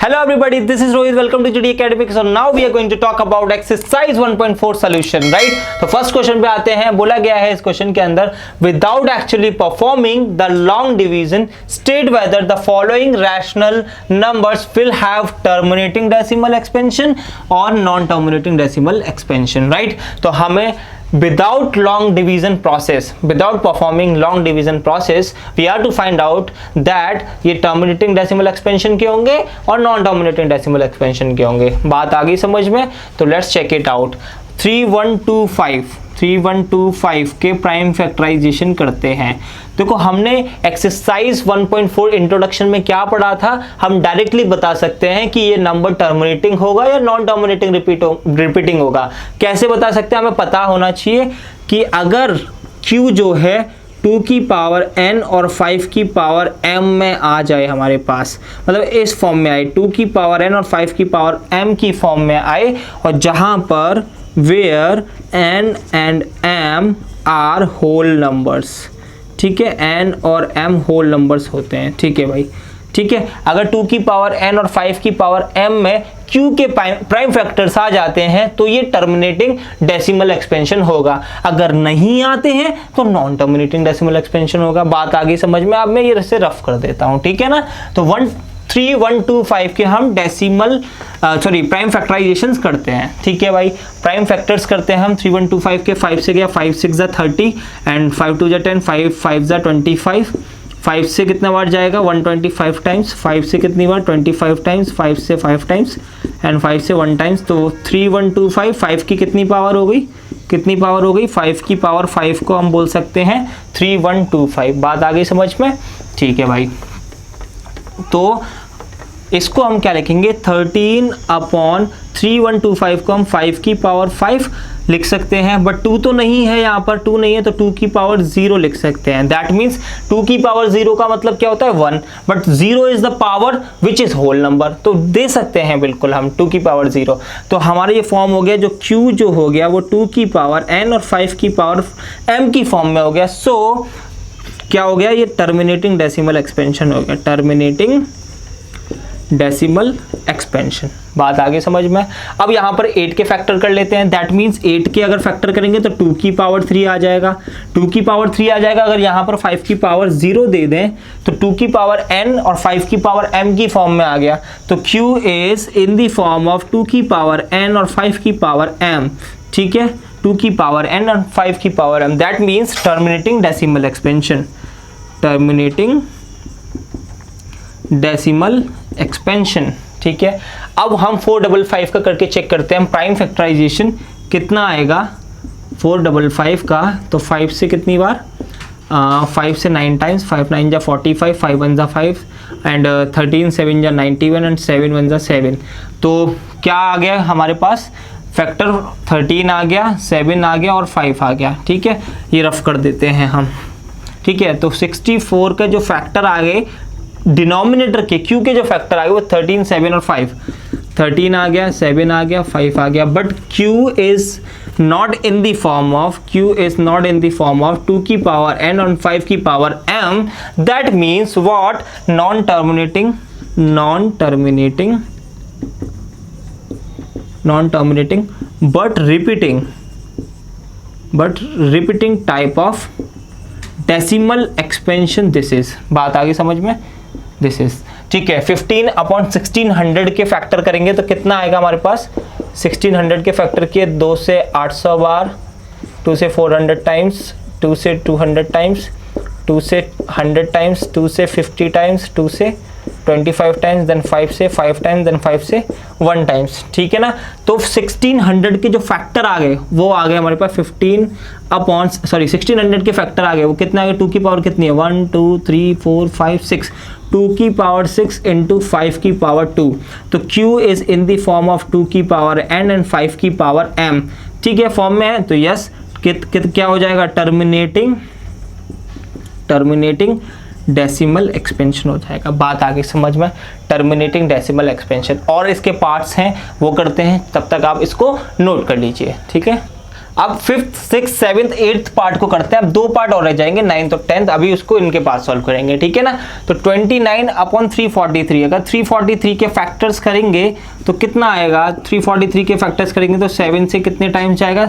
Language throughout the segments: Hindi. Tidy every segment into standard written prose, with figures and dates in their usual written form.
Hello everybody, this is Rohit. Welcome to GD Academic. So now we are going to talk about exercise 1.4 solution, right? तो फर्स्ट क्वेश्चन पे आते हैं. बोला गया है इस क्वेश्चन के अंदर, without actually performing the long division, state whether the following rational numbers will have terminating decimal expansion or non-terminating decimal expansion, right? तो हमें without long division process, without performing long division process, we have to find out that ये terminating decimal expansion के होंगे और non terminating decimal expansion के होंगे. बात आ गई समझ में? तो let's check it out. 3125 के प्राइम फैक्टराइजेशन करते हैं. देखो हमने एक्सरसाइज 1.4 इंट्रोडक्शन में क्या पढ़ा था, हम डायरेक्टली बता सकते हैं कि ये नंबर टर्मिनेटिंग होगा या नॉन टर्मिनेटिंग रिपीटिंग होगा. कैसे बता सकते हैं? हमें पता होना चाहिए कि अगर Q जो है 2 की पावर n और 5 की पावर m में आ जाए हमारे पास, मतलब इस फॉर्म में आए, 2 की पावर n और 5 की पावर m की फॉर्म में आए, और जहां पर where n and m are whole numbers, ठीक है, n और m whole numbers होते हैं. ठीक है भाई, ठीक है. अगर 2 की पावर n और 5 की पावर m में q के प्राइम फैक्टर्स आ जाते हैं तो ये टर्मिनेटिंग डेसिमल एक्सपेंशन होगा. अगर नहीं आते हैं तो नॉन टर्मिनेटिंग डेसिमल एक्सपेंशन होगा. बात आ गई समझ में? अब मैं ये से रफ कर देता हूँ, ठीक है ना. तो 3125 के हम डेसिमल प्राइम फैक्टराइजेशंस करते हैं. ठीक है भाई, प्राइम फैक्टर्स करते हैं हम. 3125 के 5 से गया, 5 6 जा 30 एंड 5 2 जा 10, 5 5 जा 25. 5 से कितना बार जाएगा? 125 टाइम्स. 5 से कितनी बार? 25 टाइम्स. 5 से 5 टाइम्स एंड 5 से 1 टाइम्स. तो 3125, 5 की कितनी पावर हो गई? कितनी पावर हो गई? 5 की पावर 5 को हम बोल सकते हैं 3125. बात आ गई समझ में? ठीक है भाई, तो इसको हम क्या लिखेंगे? 13/3125 को हम 5 की पावर 5 लिख सकते हैं. बट 2 तो नहीं है यहाँ पर, 2 नहीं है तो 2 की पावर 0 लिख सकते हैं. दैट मीन्स 2 की पावर 0 का मतलब क्या होता है? 1. But 0 is the power which is whole number, तो दे सकते हैं बिल्कुल हम 2 की पावर 0. तो हमारा ये फॉर्म हो गया, जो Q जो हो गया वो 2 की पावर n और 5 की पावर m की फॉर्म में हो गया. सो क्या हो गया? ये टर्मिनेटिंग डेसिमल एक्सपेंशन हो गया. Terminating decimal expansion. बात आगे समझ में? अब यहाँ पर 8 के फैक्टर कर लेते हैं. दैट मीन्स 8 के अगर फैक्टर करेंगे तो 2 की पावर 3 आ जाएगा. 2 की पावर 3 आ जाएगा. अगर यहाँ पर 5 की पावर 0 दे दें तो 2 की पावर n और 5 की पावर m की फॉर्म में आ गया. तो Q is in the form of 2 की पावर n और 5 की पावर m. ठीक है, 2 की पावर n और 5 की power m. That means terminating decimal expansion. Terminating decimal expansion. ठीक है, अब हम 455 का करके चेक करते हैं. प्राइम फैक्टराइजेशन कितना आएगा 455 का? तो 5 से कितनी बार? 5 से 9 टाइम्स. 5 9 जा 45, 5 1 जा 5 एंड 13 7 जा 91 एंड 7 1 जा 7. तो क्या आ गया हमारे पास? फैक्टर 13 आ गया, 7 आ गया और 5 आ गया. ठीक है, ये रफ कर देते हैं हम. ठीक है, तो 64 का जो फैक्टर आ गए डिनोमिनेटर के, Q के जो फैक्टर आ गए वो 13 7 और 5. 13 आ गया, 7 आ गया, 5 आ गया. But Q is not in the form of 2 की पावर n और 5 की power m. That means what? Non terminating but repeating type of decimal expansion. This is. बात आगे समझ में? This is. ठीक है, 15/1600 के फैक्टर करेंगे तो कितना आएगा हमारे पास? 1600 के फैक्टर किए 2 से 800 बार, 2 से 400 टाइम्स, 2 से 200 टाइम्स, 2 से 100 टाइम्स, 2 से 50 टाइम्स, 2 से 25 टाइम्स, देन 5 से 5 टाइम्स, देन 5 से 1 टाइम्स. ठीक है ना. तो 1600 के जो फैक्टर आ गए वो आ गए हमारे पास 1600 के फैक्टर आ गए. वो कितने आ गए? 2 की पावर कितनी है? 1 2 3 4 5 6. 2 की पावर 6 इंटू 5 की पावर 2. तो Q is in the form of 2 की पावर n एंड 5 की पावर m. ठीक है, फॉर्म में है. तो यस, क्या हो जाएगा? टर्मिनेटिंग डेसिमल एक्सपेंशन हो जाएगा. बात आगे समझ में? Terminating decimal expansion. और इसके पार्ट्स हैं वो करते हैं, तब तक आप इसको नोट कर लीजिए. ठीक है, अब 5th 6th 7th 8th part को करते हैं। अब 2 पार्ट और रह जाएंगे, 9th और 10th, अभी उसको इनके पास सॉल्व करेंगे, ठीक है ना। तो 29 अपॉन 343, अगर 343 के फैक्टर्स करेंगे तो कितना आएगा, 343 के फैक्टर्स करेंगे तो 7 से कितने टाइम्स जाएगा,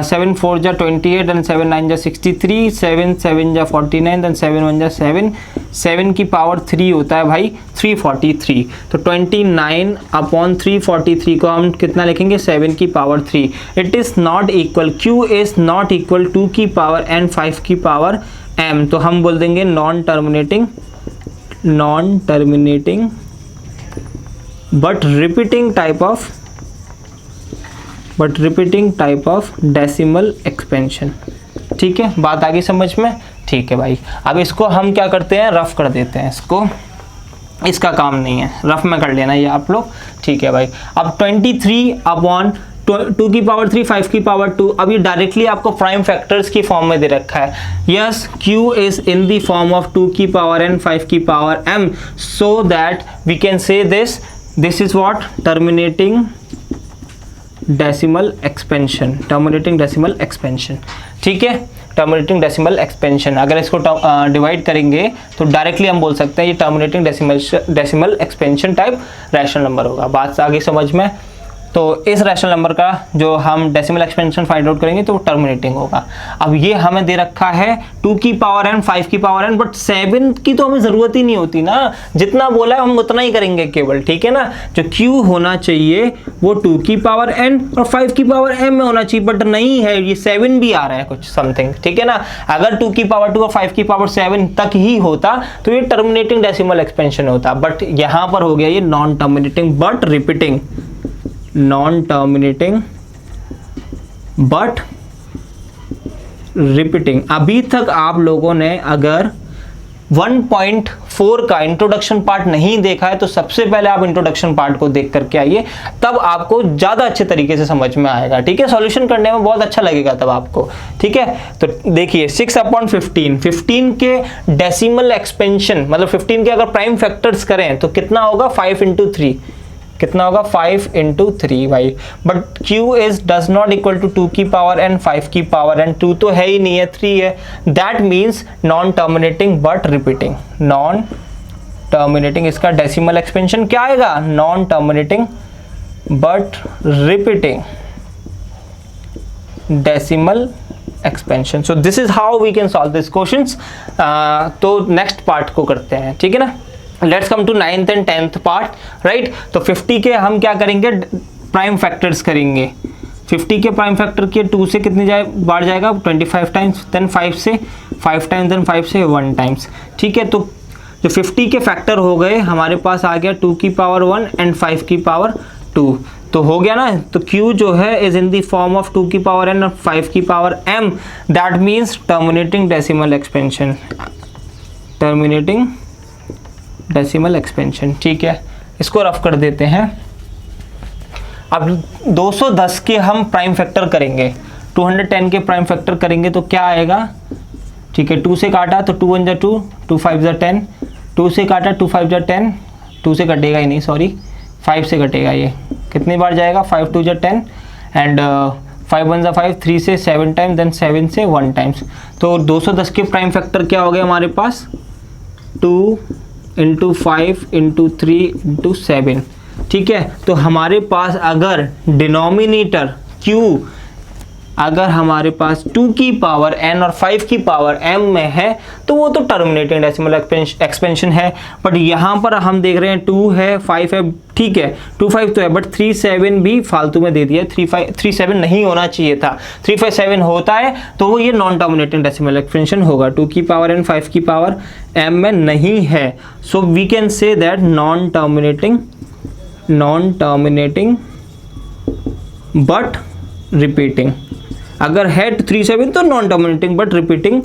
7 4 जा 28 एंड 7 9 जा 63, 7 7 जा 49 एंड 7 1 जा 7, 7 की पावर 3 होता है भाई 343। तो 29 अपॉन 343 को हम कितना लिखेंगे, 7 की power 3। It is not equal, Q is not equal 2 की पावर n 5 की पावर m, तो हम बोल देंगे non terminating but repeating type of decimal expansion. ठीक है, बात आगे समझ में, ठीक है भाई। अब इसको हम क्या करते हैं, रफ कर देते हैं इसको, इसका काम नहीं है, रफ में कर लेना ये आप लोग, ठीक है भाई। अब 23 अपॉन 2 की पावर 3 5 की पावर 2, अब ये डायरेक्टली आपको प्राइम फैक्टर्स की फॉर्म में दे रखा है। Yes, Q is in the form of 2 की पावर n 5 की power m, so that we can say this is what, terminating decimal expansion, ठीक है, टर्मिनेटिंग डेसिमल एक्सपेंशन। अगर इसको डिवाइड करेंगे तो डायरेक्टली हम बोल सकते हैं ये terminating decimal expansion type rational number होगा। बात आगे समझ में, तो इस रैशनल नंबर का जो हम डेसिमल एक्सपेंशन फाइंड आउट करेंगे तो वो टर्मिनेटिंग होगा। अब ये हमें दे रखा है 2 की पावर n 5 की पावर n, बट 7 की तो हमें ज़रूरत ही नहीं होती ना, जितना बोला है हम उतना ही करेंगे केवल, ठीक है ना। जो Q होना चाहिए वो 2 की पावर n और 5 की पावर m में होना चाहिए, बट नहीं है, ये 7 भी आ रहा है कुछ समथिंग, ठीक है ना। अगर 2 की पावर 2 और 5 की पावर 7 तक ही होता तो ये टर्मिनेटिंग डेसिमल एक्सपेंशन होता, बट यहाँ पर हो गया ये non terminating but repeating, but repeating. अभी तक आप लोगों ने अगर 1.4 का इंट्रोडक्शन पार्ट नहीं देखा है तो सबसे पहले आप इंट्रोडक्शन पार्ट को देख करके आइए, तब आपको ज़्यादा अच्छे तरीके से समझ में आएगा, ठीक है। सॉल्यूशन करने में बहुत अच्छा लगेगा तब आपको, ठीक है। तो देखिए 6 अपॉन 15, 15 के डेसिमल एक्सपेंशन मतलब 15 के अगर प्राइम फैक्टर्स करें तो कितना होगा, 5 इंटू 3, कितना होगा 5 इंटू 3 भाई। But Q is does not equal to 2 की पावर n 5 की पावर n, 2 तो है ही नहीं है, 3 है। That means non terminating but repeating, non terminating, इसका डेसिमल एक्सपेंशन क्या आएगा, non terminating but repeating decimal expansion. So this is how we can solve this questions. तो नेक्स्ट पार्ट को करते हैं, ठीक है ना। Let's come to 9th and 10th part, right. तो 50 के हम क्या करेंगे, प्राइम फैक्टर्स करेंगे। 50 के प्राइम फैक्टर के 2 से कितने बार जाएगा, 25 टाइम्स, देन 5 से 5 टाइम्स, देन 5 से 1 टाइम्स, ठीक है। तो जो 50 के फैक्टर हो गए हमारे पास आ गया 2 की पावर 1 एंड 5 की पावर 2, तो हो गया ना। तो Q जो है is in the form of 2 की पावर n और 5 की power m, that means terminating decimal expansion, terminating decimal expansion, ठीक है। इसको रफ कर देते हैं। अब 210 के हम प्राइम फैक्टर करेंगे, 210 के प्राइम फैक्टर करेंगे तो क्या आएगा, ठीक है। 2 से काटा तो 2 1 जा 2, 2 5 जा 10, 2 से काटा 2 5 जा 10, 2 से कटेगा ही नहीं, सॉरी 5 से कटेगा, ये कितनी बार जाएगा, 5 2 जा 10 एंड 5 1 जा 5, 3 से 7 टाइम्स, देन 7 से 1 टाइम्स। तो 210 के प्राइम फैक्टर क्या हो गया हमारे पास, 2 इंटू 5 इंटू 3 इंटू 7, ठीक है। तो हमारे पास अगर डिनोमिनेटर Q अगर हमारे पास 2 की पावर n और 5 की पावर m में है तो वो तो टर्मिनेटिंग डेसिमल एक्सपेंशन है। बट यहाँ पर हम देख रहे हैं 2 है 5 है, ठीक है, 2 5 तो है, बट 3 7 भी फालतू में दे दिया, 3 7 नहीं होना चाहिए था, 3 5 7 होता है तो वो ये नॉन टर्मिनेटिंग डेसिमल एक्सपेंशन होगा। 2 की पावर n 5 की पावर m में नहीं है, so we can say that non terminating but repeating. अगर है 3 7 तो non terminating but repeating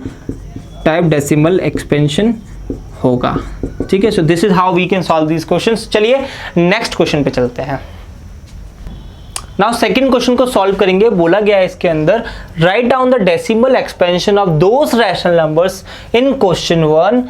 type decimal expansion होगा, ठीक है। So this is how we can solve these questions. चलिए नेक्स्ट क्वेश्चन पे चलते हैं। नाउ सेकंड क्वेश्चन को सॉल्व करेंगे। बोला गया है इसके अंदर, write down the decimal expansion of those rational numbers in question 1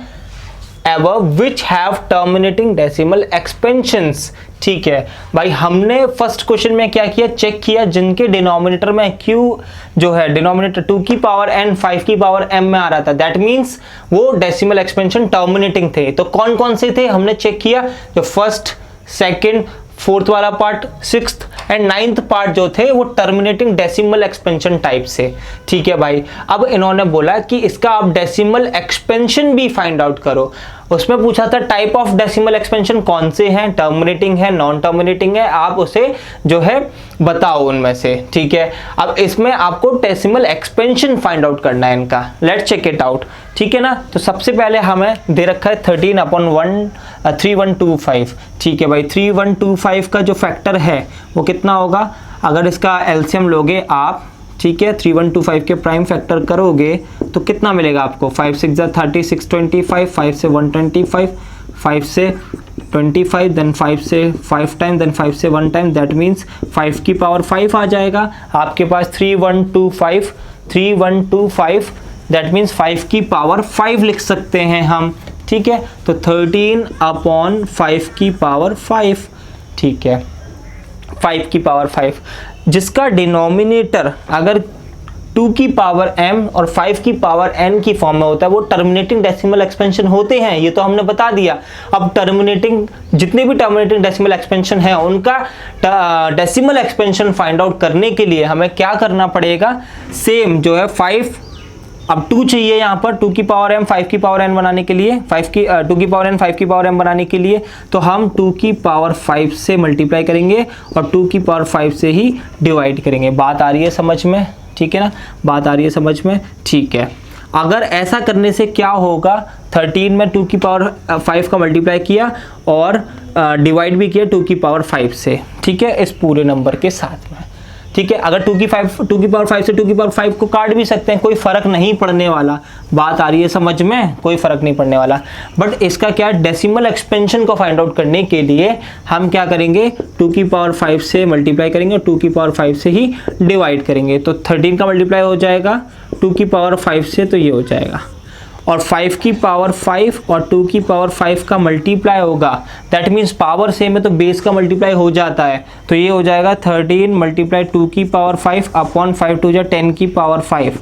above which have terminating decimal expansions। ठीक है भाई, हमने फर्स्ट क्वेश्चन में क्या किया, चेक किया जिनके डिनोमिनेटर में q जो है डिनोमिनेटर 2 की पावर n 5 की पावर m में आ रहा था, दैट मीन्स वो डेसिमल एक्सपेंशन टर्मिनेटिंग थे। तो कौन कौन से थे हमने चेक किया, जो फर्स्ट, सेकंड, फोर्थ वाला part, sixth and ninth part जो थे वो टर्मिनेटिंग डेसिमल एक्सपेंशन टाइप से। ठीक है भाई, अब इन्होंने बोला कि इसका आप डेसिमल एक्सपेंशन भी फाइंड आउट करो। उसमें पूछा था टाइप ऑफ डेसिमल एक्सपेंशन कौन से हैं, टर्मिनेटिंग है, नॉन टर्मिनेटिंग है, आप उसे जो है बताओ उनमें से। ठीक है, अब इसमें आपको डेसिमल एक्सपेंशन फाइंड आउट करना है इनका, लेट्स चेक इट आउट। ठीक है ना, तो सबसे पहले हमें दे रखा है 3125। ठीक है भाई, 3125 का जो फैक्टर है वो कितना होगा, अगर इसका एलसीएम लोगे आप, ठीक है, 3125 के प्राइम फैक्टर करोगे तो कितना मिलेगा आपको, 5 6 30 625, 5 से 125, 5 से 25, देन 5 से 5 टाइम, देन 5 से 1 टाइम, दैट मीन्स 5 की पावर 5 आ जाएगा आपके पास। 3125 दैट मीन्स 5 की पावर 5 लिख सकते हैं हम। ठीक है, तो 13/5 की पावर 5। ठीक है, 5 की पावर 5 जिसका डिनोमिनेटर अगर 2 की पावर m और 5 की पावर n की फॉर्म में होता है वो टर्मिनेटिंग डेसिमल एक्सपेंशन होते हैं, ये तो हमने बता दिया। अब टर्मिनेटिंग जितने भी टर्मिनेटिंग डेसिमल एक्सपेंशन है उनका डेसिमल एक्सपेंशन फाइंड आउट करने के लिए हमें क्या करना पड़ेगा, सेम जो है 5, अब 2 चाहिए यहाँ पर 2 की पावर m 5 की पावर n बनाने के लिए, 2 की पावर n 5 की पावर m बनाने के लिए, तो हम 2 की पावर 5 से मल्टीप्लाई करेंगे और 2 की पावर 5 से ही डिवाइड करेंगे। बात आ रही है समझ में? ठीक है ना, बात आ रही है समझ में? ठीक है, अगर ऐसा करने से क्या होगा, 13 में 2 की पावर 5 का मल्टीप्लाई किया और डिवाइड भी किया 2 की पावर 5 से। ठीक है, इस पूरे नंबर के साथ में। ठीक है, अगर 2 की पावर 5 से 2 की पावर 5 को काट भी सकते हैं, कोई फर्क नहीं पड़ने वाला। बात आ रही है समझ में? कोई फर्क नहीं पड़ने वाला। बट इसका क्या, डेसिमल एक्सपेंशन को फाइंड आउट करने के लिए हम क्या करेंगे, 2 की पावर 5 से मल्टीप्लाई करेंगे और 2 की पावर 5 से ही डिवाइड करेंगे। तो 13 का मल्टीप्लाई हो जाएगा 2 की पावर 5 से, तो ये हो जाएगा, और 5 की पावर 5 और 2 की पावर 5 का मल्टीप्लाई होगा, दैट मीन्स पावर सेम है तो बेस का मल्टीप्लाई हो जाता है। तो ये हो जाएगा 13 मल्टीप्लाई 2 की पावर 5 अपॉन 5 2 जा 10 की पावर 5।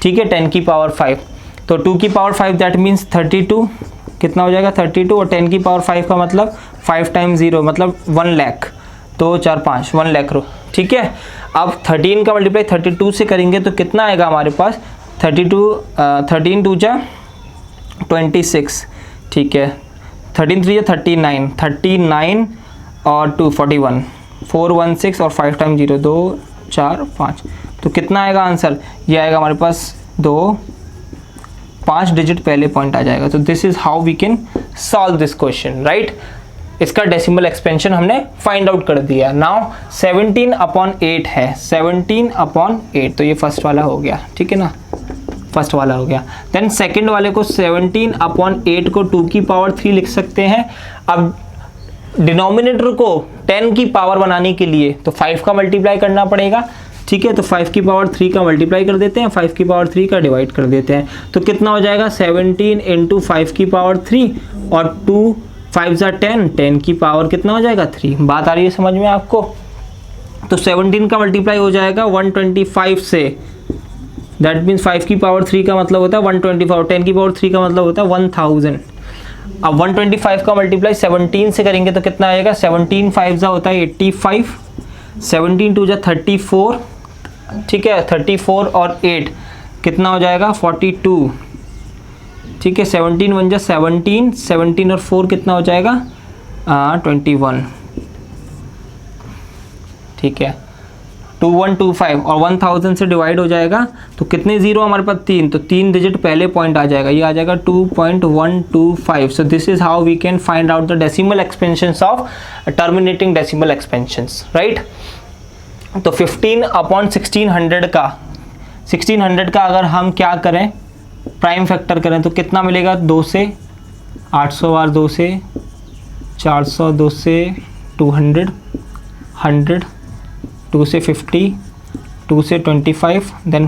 ठीक है, 10 की पावर 5, तो 2 की पावर 5 दैट मीन्स 32, कितना हो जाएगा 32, और 10 की पावर 5 का मतलब 5 टाइम्स 0 मतलब 1 लाख, तो 4 5 1 लाख। ठीक है, अब 13 का मल्टीप्लाई 32 से करेंगे तो कितना आएगा हमारे पास, 13 2 जा 26। ठीक है, 13 3 39 और 2 41, 4 1 6 और 5 टाइम 0 2 4 5, तो कितना आएगा आंसर, ये आएगा हमारे पास 5 डिजिट पहले पॉइंट आ जाएगा। तो this is how we can solve this question, right. इसका डेसिमल एक्सपेंशन हमने फाइंड आउट कर दिया। नाउ 17/8 है, 17/8, तो ये फर्स्ट वाला हो गया। ठीक है ना, फर्स्ट वाला हो गया। देन सेकंड वाले को 17/8 को 2 की पावर 3 लिख सकते हैं। अब डिनोमिनेटर को 10 की पावर बनाने के लिए तो 5 का मल्टीप्लाई करना पड़ेगा। ठीक है, तो 5 की पावर 3 का मल्टीप्लाई कर देते हैं, 5 की पावर 3 का डिवाइड कर देते हैं, तो कितना हो जाएगा 17 × 5 की पावर 3 और 2 5 = 10, 10 की पावर कितना हो जाएगा 3। बात आ रही है समझ में आपको? तो 17 का मल्टीप्लाई हो जाएगा 125 से, दैट मीन्स 5 की पावर 3 का मतलब होता है 125, 10 की पावर 3 का मतलब होता है 1000। अब 125 का मल्टीप्लाई 17 से करेंगे तो कितना आएगा, 17 5 जा होता है 85, 17 2 जा 34। ठीक है, 34 और 8 कितना हो जाएगा 42। ठीक है, 17 1 जा 17, 17 और 4 कितना हो जाएगा 21। ठीक है, 2125 और 1000 से डिवाइड हो जाएगा तो कितने जीरो हमारे पास 3, तो 3 डिजिट पहले पॉइंट आ जाएगा, ये आ जाएगा 2.125। So this is how we can find out the decimal expansions of terminating decimal expansions, right. तो 15/1600 का अगर हम क्या करें, प्राइम फैक्टर करें तो कितना मिलेगा, 2 से 800 बार 2 से 400, 2 से 200, 100, 2 से 50, 2 से 25, देन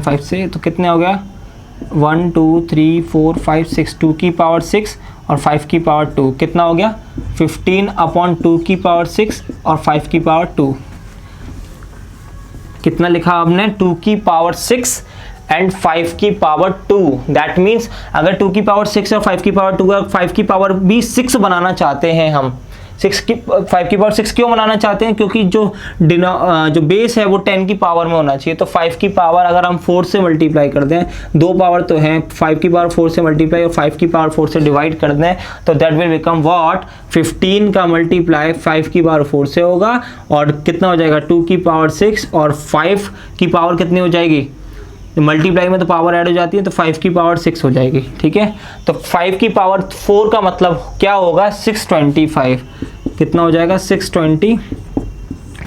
5 से तो कितने हो गया 1 2 3 4 5 6, 2 की पावर 6 और 5 की पावर 2, कितना हो गया 15/2 की पावर 6 और 5 की पावर 2। कितना लिखा आपने, 2 की पावर 6 एंड 5 की पावर 2। दैट मीन्स अगर 2 की पावर 6 और 5 की पावर 2 और 5 की पावर भी 6 बनाना चाहते हैं हम, 5 की पावर 6 क्यों बनाना चाहते हैं, क्योंकि जो बेस है वो 10 की पावर में होना चाहिए। तो 5 की पावर अगर हम 4 से मल्टीप्लाई कर दें, 2 पावर तो हैं, 5 की पावर 4 से मल्टीप्लाई और 5 की पावर 4 से डिवाइड कर दें, तो दैट विल बिकम व्हाट, 15 का मल्टीप्लाई 5 की पावर 4 से होगा और कितना हो जाएगा 2 की पावर 6 और 5 की पावर कितनी हो जाएगी, मल्टीप्लाई में तो पावर ऐड हो जाती है, तो 5 की पावर 6 हो जाएगी। ठीक है, तो 5 की पावर 4 का मतलब क्या होगा 625, कितना हो जाएगा 625,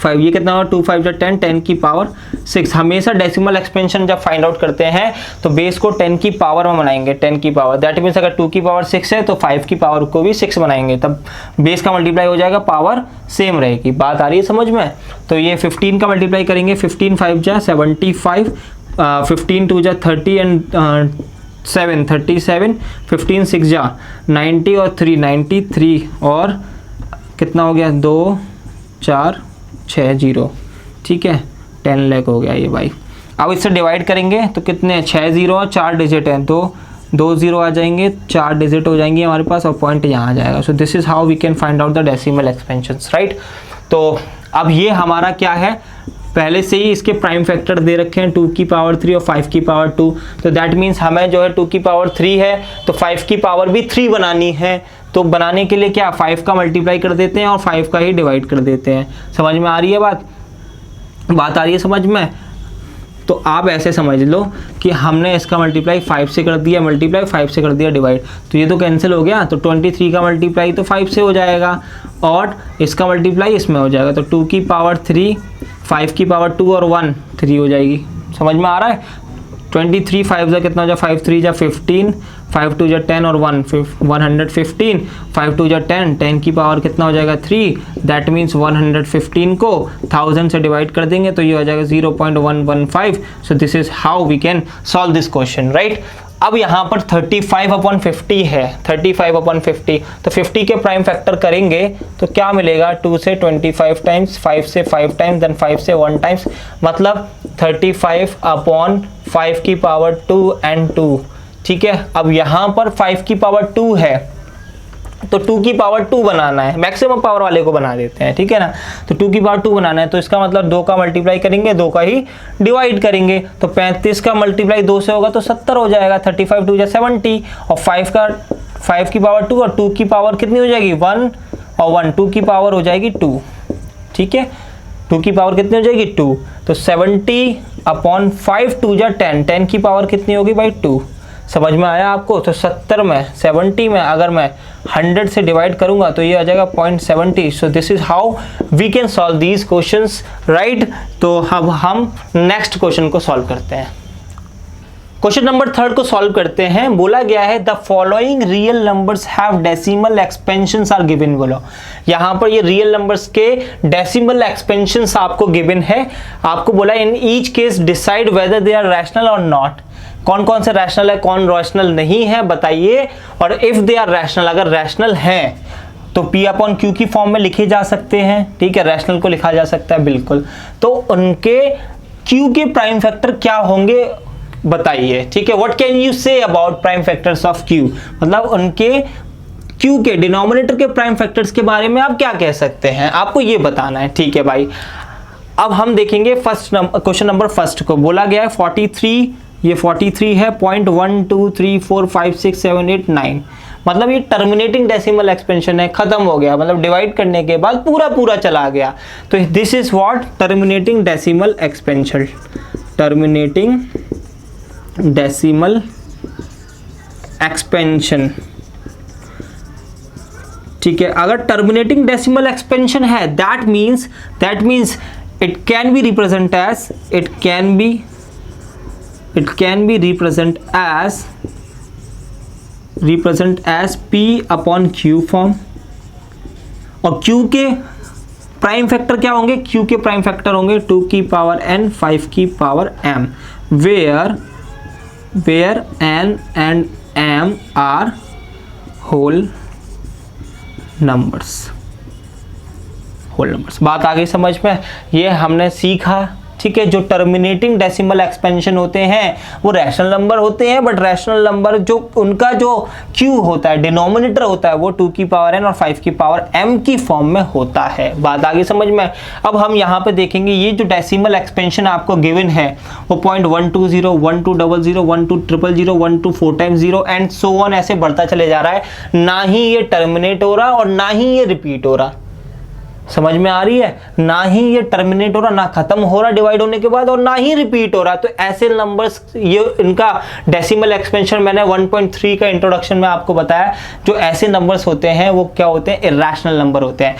ये कितना होगा 2 5 10, 10 की पावर 6। हमेशा डेसिमल एक्सपेंशन जब फाइंड आउट करते हैं तो बेस को 10 की पावर में बनाएंगे, 10 की पावर, दैट मीन्स अगर 2 की पावर 6 है तो 5 की पावर को भी 6 बनाएंगे, तब बेस का मल्टीप्लाई हो जाएगा, पावर सेम रहेगी। बात आ रही है समझ में। तो ये 15 का मल्टीप्लाई करेंगे, 15 5 जा 75, 15 2 जा 30 एंड 7 37, 15 6 जा 90 और 3 93 और कितना हो गया 2 4 6 0। ठीक है, 10 लाख हो गया ये भाई। अब इससे डिवाइड करेंगे तो कितने 6 0 और 4 डिजिट हैं, तो 2 0 आ जाएंगे, 4 डिजिट हो जाएंगे हमारे पास और पॉइंट यहाँ आ जाएगा। So this is how we can find out the decimal expansions, right. तो अब ये हमारा क्या है, पहले से ही इसके प्राइम फैक्टर दे रखे हैं 2 की पावर 3 और 5 की पावर 2, तो दैट मीन्स हमें जो है 2 की पावर 3 है तो 5 की पावर भी 3 बनानी है। तो बनाने के लिए क्या 5 का मल्टीप्लाई कर देते हैं और 5 का ही डिवाइड कर देते हैं। समझ में आ रही है बात आ रही है समझ में। तो आप ऐसे समझ लो कि हमने इसका मल्टीप्लाई 5 से कर दिया, मल्टीप्लाई 5 से कर दिया डिवाइड, तो ये तो कैंसिल हो गया, तो 23 का मल्टीप्लाई तो 5 से हो जाएगा और इसका मल्टीप्लाई इसमें हो जाएगा, तो 2 की पावर 3, 5 की पावर 2 और 1 3 हो जाएगी। समझ में आ रहा है। 23 5 जा कितना हो जाए 5 3 जा 15, 5 2 जा 10 और 115, 5 2 जा 10, 10 की पावर कितना हो जाएगा 3, दैट मीन्स 115 को 1000 से डिवाइड कर देंगे तो ये हो जाएगा 0.115। So this is how we can solve this question, right. अब यहाँ पर 35/50 है, 35/50, तो 50 के प्राइम फैक्टर करेंगे तो क्या मिलेगा, 2 से 25 टाइम्स, 5 से 5 टाइम्स, देन 5 से 1 टाइम्स, मतलब 35/5 की पावर 2 एंड 2। ठीक है, अब यहाँ पर 5 की पावर 2 है तो 2 की पावर 2 बनाना है, मैक्सिमम पावर वाले को बना देते हैं। ठीक है ना, तो 2 की पावर 2 बनाना है, तो इसका मतलब 2 का मल्टीप्लाई करेंगे, 2 का ही डिवाइड करेंगे, तो 35 का मल्टीप्लाई 2 से होगा तो 70 हो जाएगा, 35 2 जा 70 और 5 की पावर 2 और 2 की पावर कितनी हो जाएगी 1 और 1, 2 की पावर हो जाएगी 2। ठीक है, 2 की पावर कितनी हो जाएगी 2, तो 70/5 2 जा 10, 10 की पावर कितनी होगी भाई 2। समझ में आया आपको। तो 70 में अगर मैं 100 से डिवाइड करूंगा तो ये आ जाएगा 0.70। So this is how we can solve these questions, right. तो अब हम नेक्स्ट क्वेश्चन को सॉल्व करते हैं। क्वेश्चन नंबर 3 को सॉल्व करते हैं। बोला गया है the following real numbers have decimal expansions are given. बोलो यहाँ पर ये रियल नंबर्स के डेसिमल एक्सपेंशंस आपको गिवन है। आपको बोला in each case decide whether they are rational और नॉट। कौन कौन से रैशनल है, कौन रैशनल नहीं है बताइए। और इफ दे आर रैशनल, अगर रैशनल हैं तो P/Q की फॉर्म में लिखे जा सकते हैं। ठीक है, रैशनल को लिखा जा सकता है बिल्कुल। तो उनके Q के प्राइम फैक्टर क्या होंगे बताइए। ठीक है, what can you say about prime factors of Q, मतलब उनके Q के डिनोमिनेटर के प्राइम फैक्टर्स के बारे में आप क्या कह सकते हैं, आपको ये बताना है। ठीक है भाई, अब हम देखेंगे क्वेश्चन नंबर फर्स्ट को। बोला गया है 43, ये 43 है 0.12345678 मतलब ये टर्मिनेटिंग डेसिमल एक्सपेंशन है, खत्म हो गया, मतलब डिवाइड करने के बाद पूरा चला गया। तो this is what terminating decimal expansion, terminating decimal expansion. ठीक है, अगर टर्मिनेटिंग डेसिमल एक्सपेंशन है that means it can be represent as P/Q form. और Q के प्राइम फैक्टर क्या होंगे, Q के प्राइम फैक्टर होंगे 2 की पावर n 5 की power m, where where n and m are whole numbers। बात आ गई समझ में? ये हमने सीखा, ठीक है। जो टर्मिनेटिंग डेसिमल एक्सपेंशन होते हैं वो रैशनल नंबर होते हैं, बट रैशनल नंबर जो उनका जो q होता है, डिनोमिनेटर होता है, वो 2 की पावर n और 5 की पावर m की फॉर्म में होता है। बात आगे समझ में? अब हम यहाँ पे देखेंगे ये जो डेसिमल एक्सपेंशन आपको गिवन है वो 0.120, 1200, 12000, 124 टाइम्स 0 एंड सो ऑन ऐसे बढ़ता चले जा रहा है। ना ही ये टर्मिनेट हो रहा और ना ही ये रिपीट हो रहा। समझ में आ रही है? ना ही ये टर्मिनेट हो रहा, ना खत्म हो रहा डिवाइड होने के बाद, और ना ही रिपीट हो रहा। तो ऐसे नंबर्स, ये इनका डेसिमल एक्सपेंशन मैंने 1.3 का इंट्रोडक्शन में आपको बताया। जो ऐसे नंबर्स होते हैं वो क्या होते हैं? इरैशनल नंबर होते हैं।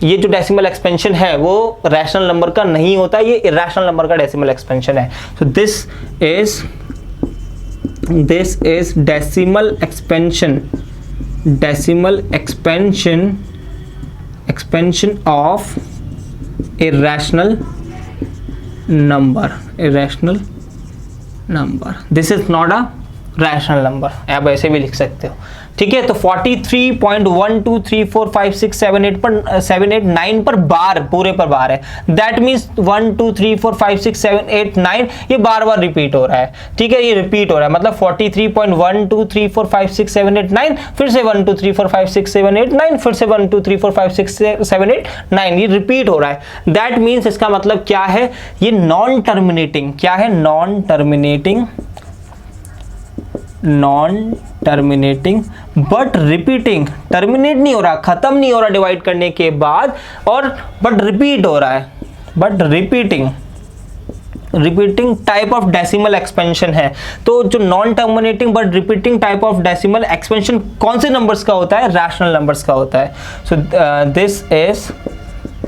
ये जो डेसिमल एक्सपेंशन है वो रैशनल नंबर का नहीं होता, ये इरैशनल नंबर का डेसिमल एक्सपेंशन है। So this is decimal expansion of irrational number। This is not a rational number। आप ऐसे भी लिख सकते हो, ठीक है। तो 43.12345678 पर 789 पर बार, पूरे पर बार है। दैट मीन्स 1 2 3 4 5 6 7 8 9 ये बार बार रिपीट हो रहा है, ठीक है। ये रिपीट हो रहा है, मतलब 43.1 2 3 4 5 6 7 8 9, फिर से 1 2 3 4 5 6 7 8 9, फिर से 1 2 3 4 5 6 7 8 9, ये रिपीट हो रहा है। दैट मीन्स इसका मतलब क्या है? ये नॉन टर्मिनेटिंग, क्या है? Non terminating but repeating. Terminate नहीं हो रहा, खत्म नहीं हो रहा डिवाइड करने के बाद, और बट रिपीट हो रहा है, but repeating type of decimal expansion है। तो जो non terminating but repeating type of decimal expansion कौन से नंबर्स का होता है? रैशनल नंबर्स का होता है। So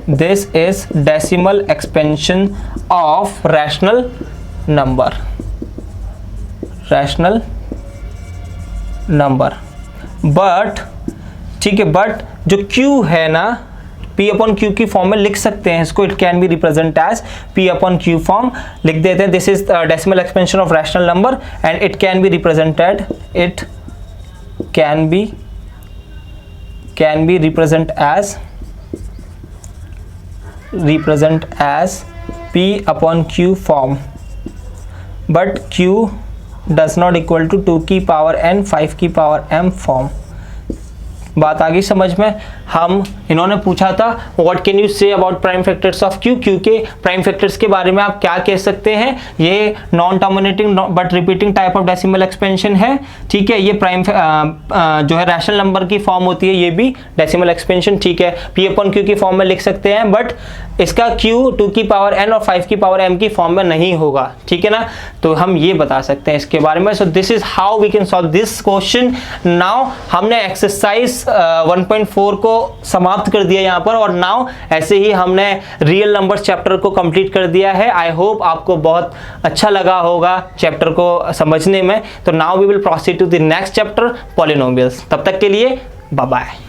this is decimal expansion of rational number, but ठीक है, बट जो Q है ना, P अपॉन Q की फॉर्म में लिख सकते हैं इसको। It can be represent as P upon Q form लिख देते हैं। This is decimal expansion of rational number and it can be represented, can be represent as P upon Q form, but Q does not equal to 2 की पावर n 5 की पावर m फॉर्म। बात आ गई समझ में? हम इन्होंने पूछा था what can you say about prime factors of Q, Q के प्राइम फैक्टर्स के बारे में आप क्या कह सकते हैं? ये non terminating but repeating type of decimal expansion है, ठीक है। ये प्राइम जो है रैशनल नंबर की फॉर्म होती है, ये भी डेसिमल एक्सपेंशन, ठीक है। P अपॉन Q की फॉर्म में लिख सकते हैं, बट इसका Q 2 की पावर n और 5 की पावर m की फॉर्म में नहीं होगा, ठीक है ना। तो हम ये बता सकते हैं इसके बारे में। So this is how we can solve this question. Now हमने एक्सरसाइज 1.4 को समाप्त कर दिया यहाँ पर, और नाउ ऐसे ही हमने रियल नंबर्स चैप्टर को कंप्लीट कर दिया है। आई होप आपको बहुत अच्छा लगा होगा चैप्टर को समझने में। तो now we will proceed to the next chapter, polynomials. तब तक के लिए बाय बाय।